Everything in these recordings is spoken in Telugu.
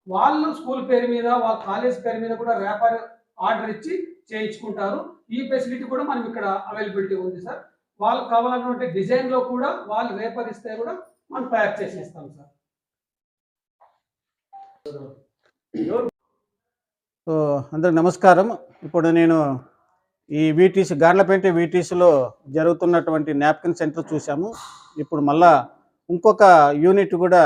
వాళ్ళు స్కూల్ పేరు మీద వాళ్ళ కాలేజ్ పేరు మీద కూడా ర్యాపర్ ఆర్డర్ ఇచ్చి చేయించుకుంటారు. ఈ ఫెసిలిటీ కూడా మనం ఇక్కడ అవైలబిలిటీ ఉంది సార్. వాళ్ళకి కావాలన్నటువంటి డిజైన్లో కూడా వాళ్ళు రేపర్ ఇస్తే కూడా మనం తయారు చేసి ఇస్తాం సార్. సో అందరికి నమస్కారం. ఇప్పుడు నేను ఈ వీటీసీ గార్లపేంట వీటీసీలో జరుగుతున్నటువంటి నాప్కిన్ సెంటర్ చూసాము. ఇప్పుడు మళ్ళా ఇంకొక యూనిట్ కూడా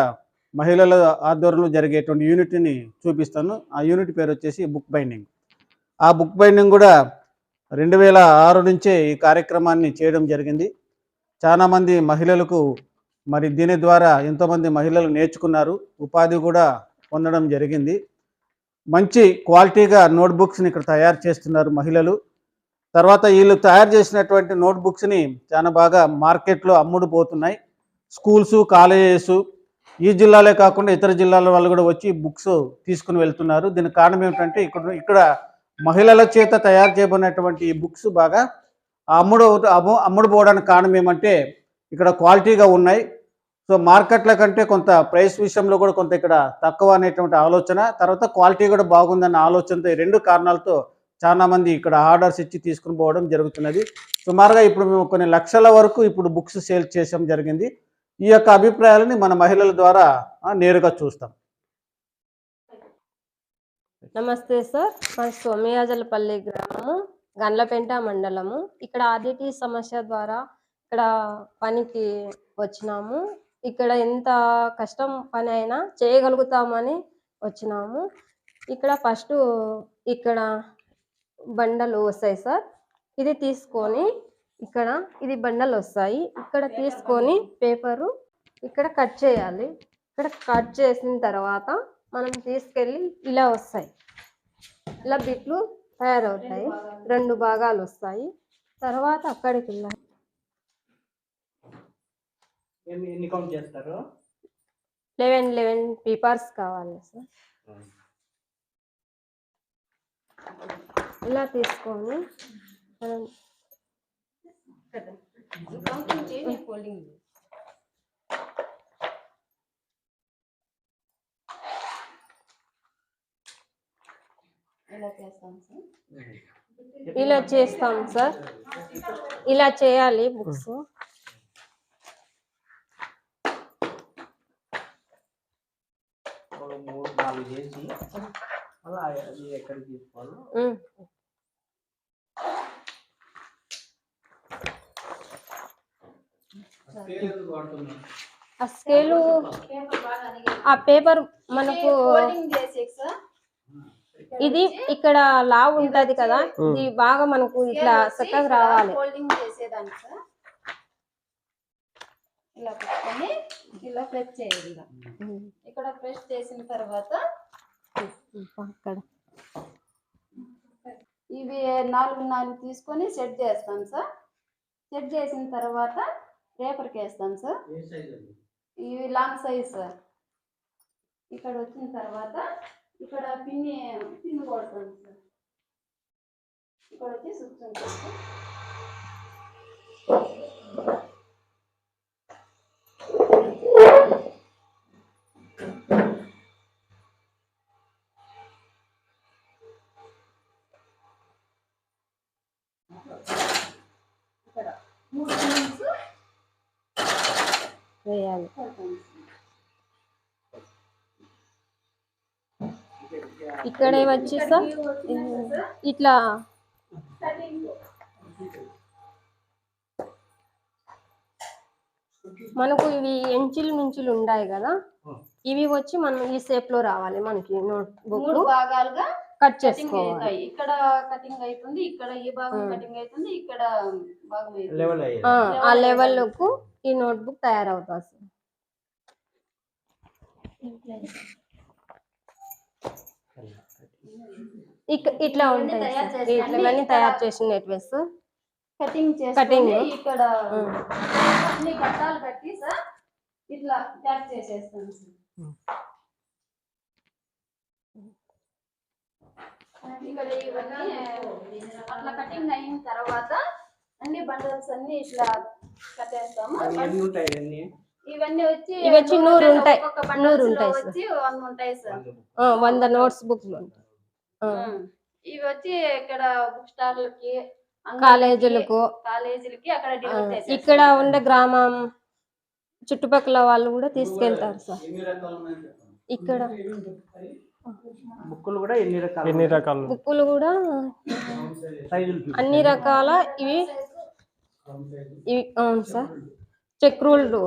మహిళల ఆధ్వర్యంలో జరిగేటువంటి యూనిట్ని చూపిస్తాను. ఆ యూనిట్ పేరు వచ్చేసి బుక్ బైండింగ్. ఆ బుక్ బైండింగ్ కూడా 2006 నుంచే ఈ కార్యక్రమాన్ని చేయడం జరిగింది. చాలామంది మహిళలకు మరి దీని ద్వారా ఎంతోమంది మహిళలు నేర్చుకున్నారు, ఉపాధి కూడా పొందడం జరిగింది. మంచి క్వాలిటీగా నోట్బుక్స్ని ఇక్కడ తయారు చేస్తున్నారు మహిళలు. తర్వాత వీళ్ళు తయారు చేసినటువంటి నోట్బుక్స్ని చాలా బాగా మార్కెట్లో అమ్ముడు పోతున్నాయి. స్కూల్స్, కాలేజెస్ ఈ జిల్లాలే కాకుండా ఇతర జిల్లాల వాళ్ళు కూడా వచ్చి బుక్స్ తీసుకుని వెళ్తున్నారు. దీనికి కారణం ఏమిటంటే ఇక్కడ మహిళల చేత తయారు చేయబడినటువంటి ఈ బుక్స్ బాగా అమ్ముడు పోవడానికి కారణం ఏమంటే ఇక్కడ క్వాలిటీగా ఉన్నాయి. సో మార్కెట్ల కంటే కొంత ప్రైస్ విషయంలో కూడా కొంత ఇక్కడ తక్కువ అనేటువంటి ఆలోచన, తర్వాత క్వాలిటీ కూడా బాగుందన్న ఆలోచనతో ఈ రెండు కారణాలతో చాలామంది ఇక్కడ ఆర్డర్స్ ఇచ్చి తీసుకుని పోవడం జరుగుతున్నది. సుమారుగా ఇప్పుడు మేము కొన్ని లక్షల వరకు ఇప్పుడు బుక్స్ సేల్ చేయడం జరిగింది. ఈ యొక్క అభిప్రాయాలని మన మహిళల ద్వారా నేరుగా చూస్తాం. నమస్తే సార్, మా సోమయాజలపల్లి గ్రామము, గండ్లపేంట మండలము. ఇక్కడ ఆర్డిటీ సమస్య ద్వారా ఇక్కడ పనికి వచ్చినాము. ఇక్కడ ఎంత కష్టం పని అయినా చేయగలుగుతామని వచ్చినాము. ఇక్కడ ఫస్ట్ ఇక్కడ బండలు వస్తాయి సార్. ఇది తీసుకొని ఇక్కడ ఇది బండలు వస్తాయి. ఇక్కడ తీసుకొని పేపరు ఇక్కడ కట్ చేయాలి. ఇక్కడ కట్ చేసిన తర్వాత మనం తీసుకెళ్ళి ఇలా వస్తాయి, ఇలా బిట్లు తయారవుతాయి. 2 భాగాలు వస్తాయి. తర్వాత అక్కడికి వెళ్ళాలి. ఎన్ని కౌంట్ చేస్తారు? 11 పేపర్స్ కావాలి సార్. ఇలా తీసుకొని మనం ఇలా చేస్తాం సార్. ఇలా చేయాలి బుక్స్. ఆ స్కేలు ఆ పేపర్ మనకు ఇది ఇక్కడ లావ్ ఉంటది కదా, ఇది బాగా మనకు ఇట్లా చక్కగా రావాలి. ఇలా పెట్టుకొని ఇలా ప్రెస్ చేయాలి. ఇక్కడ ప్రెస్ చేసిన తర్వాత ఇవి 4 తీసుకొని సెట్ చేస్తాం సార్. సెట్ చేసిన తర్వాత పేపర్కి వేస్తాం సార్. ఇవి లాంగ్ సైజ్ సార్. ఇక్కడ వచ్చిన తర్వాత ఇక్కడ పిన్ కొడతాం సార్. ఇక్కడ వచ్చి సుత్తుంటాం సార్. ఇక్కడ 3 పిన్స్ వేయాలి. ఇక్కడ ఏమొచ్చి సార్ ఇట్లా మనకు ఇవి ఎంచులు ఉన్నాయి కదా, ఇవి వచ్చి మనం ఈ షేప్ లో రావాలి. మనకి నోట్ బుక్ 3 భాగాలుగా కట్ చేసుకోవాలి. ఇక్కడ కటింగ్ అవుతుంది, ఇక్కడ ఈ భాగం కటింగ్ అవుతుంది, ఇక్కడ భాగం ఆ లెవెల్కు ఈ నోట్ బుక్ తయారవుతుంది సార్. ఇట్లా ఉంటాయి సార్. ఇట్లా తయారు చేసినట్టు సార్. కటింగ్ ఇక్కడ అన్ని కట్టాలు కట్టి సార్ ఇట్లా ప్యాక్ చేసేస్తాం సార్. ఇక్కడ ఇవన్నీ అట్లా కటింగ్ అయిన తర్వాత అన్ని బండల్స్ అన్ని ఇట్లా కట్టేస్తాము. ఇవన్నీ వచ్చి ఇవి వచ్చి 100 ఉంటాయి. ఒక్కొక్క 100 bundles లో ఉంటాయి సార్. వచ్చి 100 ఉంటాయి సార్. 100 నోట్స్ బుక్లు ఇవి వచ్చి ఇక్కడ బుక్ స్టార్లకి, కాలేజీలకు కాలేజీలకి అక్కడ డెలివరీ చేసేస్తాం. ఇక్కడ ఉండే గ్రామం చుట్టుపక్కల వాళ్ళు కూడా తీసుకెళ్తారు సార్. ఇక్కడ బుక్కులు కూడా ఎన్ని రకాలు బుక్కులు కూడా సైజులు అన్ని రకాల ఇవి అవును సార్. చెక్ రూల్డ్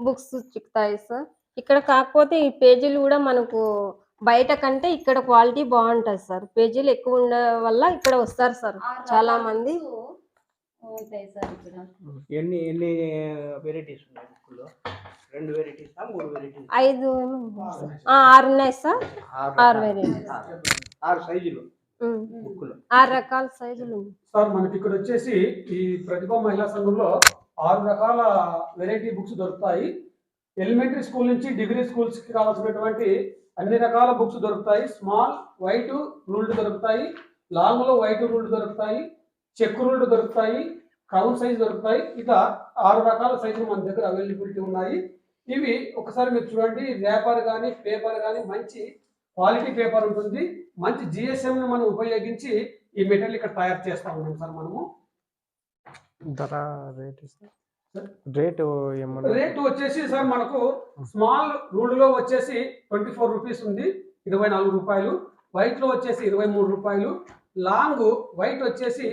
బుక్స్ చిక్కుతాయి సార్. ఇక్కడ కాకపోతే ఈ పేజీలు కూడా మనకు బయట కంటే ఇక్కడ క్వాలిటీ బాగుంటది సార్. పేజీలు ఎక్కువ ఉండే వల్ల ఇక్కడ వస్తారు సార్ చాలా మంది. ఉంటాయి సార్ ఇక్కడ. ఎన్ని వెరైటీస్ ఉన్నాయి బుక్కుల్లో? 2 వెరైటీసా 3 వెరైటీస్? 5 6 ఉన్నాయి సార్. 6 వెరైటీస్, 6 సైజులు బుక్కులు, 6 రకాల సైజులు ఉన్నాయి సార్. మనకి ఇక్కడ వచ్చేసి ఈ ప్రతిభ మహిళా సంఘంలో 6 రకాల వెరైటీ బుక్స్ దొరుకుతాయి. ఎలిమెంటరీ స్కూల్ నుంచి డిగ్రీ స్కూల్స్ కి కావాల్సినటువంటి అన్ని రకాల బుక్స్ దొరుకుతాయి. స్మాల్ వైట్ రూల్డ్ దొరుకుతాయి, లాంగ్ లో వైట్ రూల్డ్ దొరుకుతాయి, చెక్ రూల్డ్ దొరుకుతాయి, క్రౌన్ సైజ్ దొరుకుతాయి. ఇట్లా 6 రకాల సైజులు మన దగ్గర అవైలబిలిటీ ఉన్నాయి. ఇవి ఒకసారి మీరు చూడండి, రేపర్ కానీ పేపర్ కానీ మంచి క్వాలిటీ పేపర్ ఉంటుంది. మంచి జిఎస్ఎం ని మనం ఉపయోగించి ఈ మెటీరియల్ ఇక్కడ తయారు చేస్తా ఉన్నాం సార్. మనము రేటు వచ్చేసి సార్ మనకు స్మాల్ రూల్డ్ లో వచ్చేసి 24 రూపీస్ ఉంది, 24 రూపాయలు. వైట్ లో వచ్చేసి 23 రూపాయలు. లాంగ్ వైట్ వచ్చేసి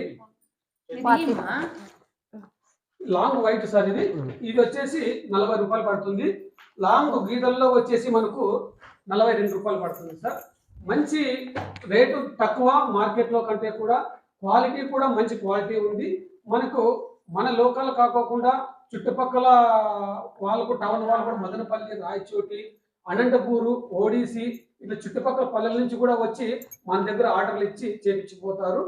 లాంగ్ వైట్ సార్ ఇది. ఇది వచ్చేసి 40 రూపాయలు పడుతుంది. లాంగ్ గీతల్లో వచ్చేసి మనకు 42 రూపాయలు పడుతుంది సార్. మంచి రేటు తక్కువ మార్కెట్ లో కంటే కూడా, క్వాలిటీ కూడా మంచి క్వాలిటీ ఉంది. మనకు మన లోకల్ కాకోకుండా చుట్టుపక్కల వాళ్ళకు టౌన్ వాళ్ళు కూడా మదనపల్లి, రాయచోటి, అనంతపూరు, ఓడిసి ఇట్లా చుట్టుపక్కల పల్లెల నుంచి కూడా వచ్చి మన దగ్గర ఆర్డర్లు ఇచ్చి చేపించిపోతారు.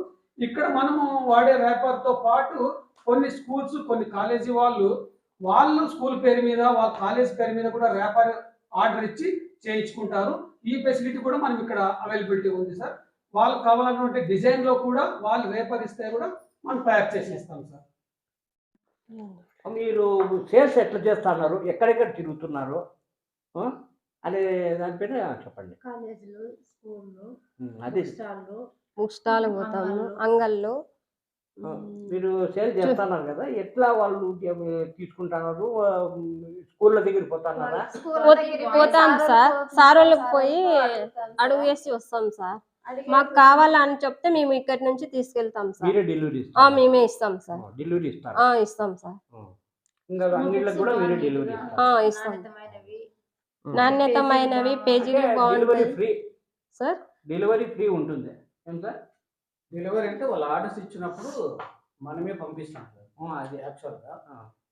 ఇక్కడ మనము వాడే రేపర్తో పాటు కొన్ని స్కూల్స్, కొన్ని కాలేజీ వాళ్ళు స్కూల్ పేరు మీద, వాళ్ళ కాలేజ్ పేరు మీద కూడా రేపర్ ఆర్డర్ ఇచ్చి చేయించుకుంటారు. ఈ ఫెసిలిటీ కూడా మనం ఇక్కడ అవైలబిలిటీ ఉంది సార్. వాళ్ళకి కావాలన్నటువంటి డిజైన్ లో కూడా వాళ్ళు రేపర్ ఇస్తే కూడా మనం తయారు చేసి ఇస్తాం సార్. మీరు సేల్స్ ఎట్లా చేస్తున్నారు, ఎక్కడెక్కడ తిరుగుతున్నారు అనే దానిపైన చెప్పండి. కాలేజీలు, స్కూళ్ళు, అది బుక్ స్టాల్ పోతాము, అంగళ్ళు. మీరు సేల్ చేస్తున్నారు కదా, ఎట్లా వాళ్ళు తీసుకుంటున్నారు? స్కూళ్ళ దగ్గర పోతున్నారా? పోతాం సార్. సార్ వాళ్ళకి పోయి అడుగు వేసి వస్తాం సార్. మాకు కావాలని చెప్తే మేము ఇక్కడి నుంచి తీసుకెళ్తాం సార్. మీరే డెలివరీ? మేమే ఇస్తాం సార్. డెలివరీ ఇస్తాం. ఇస్తాం సార్. ఇంకా అంగిళ్ళకి కూడా మీరే డెలివరీ ఇస్తాం. నాణ్యతమైనవి, పేజీలు బాగుంటాయి ఫ్రీ సార్. డెలివరీ ఫ్రీ ఉంటుంది. ఏం సార్? డెలివరీ అంటే వాళ్ళు ఆర్డర్స్ ఇచ్చినప్పుడు మనమే పంపిస్తాం సార్. అది యాక్చువల్గా.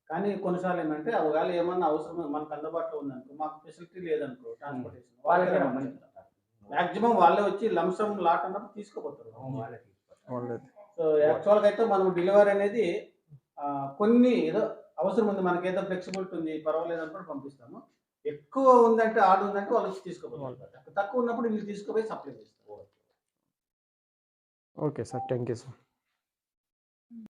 కానీ కొన్నిసార్లు ఏంటంటే ఒకవేళ ఏమన్నా అవసరం మనకు అందుబాటులో ఉందనుకో, మాకు ఫెసిలిటీ లేదనుకో ట్రాన్స్పోర్టేషన్, వాళ్ళకే మ్యాక్సిమం వాళ్ళే వచ్చి లంసమ్ లాట్ అన్నప్పుడు తీసుకుపోతారు. సో యాక్చువల్గా అయితే మనం డెలివరీ అనేది కొన్ని ఏదో అవసరం ఉంది, మనకి ఏదో ఫ్లెక్సిబిలిటీ ఉంది, పర్వాలేదు అనుకుంటే పంపిస్తాము. ఎక్కువ ఉందంటే ఆర్డర్ ఉందంటే వాళ్ళు వచ్చి తీసుకుపోతారు. తక్కువ ఉన్నప్పుడు వీళ్ళు తీసుకుపోయి సప్లై చేస్తారు. Okay sir, thank you sir.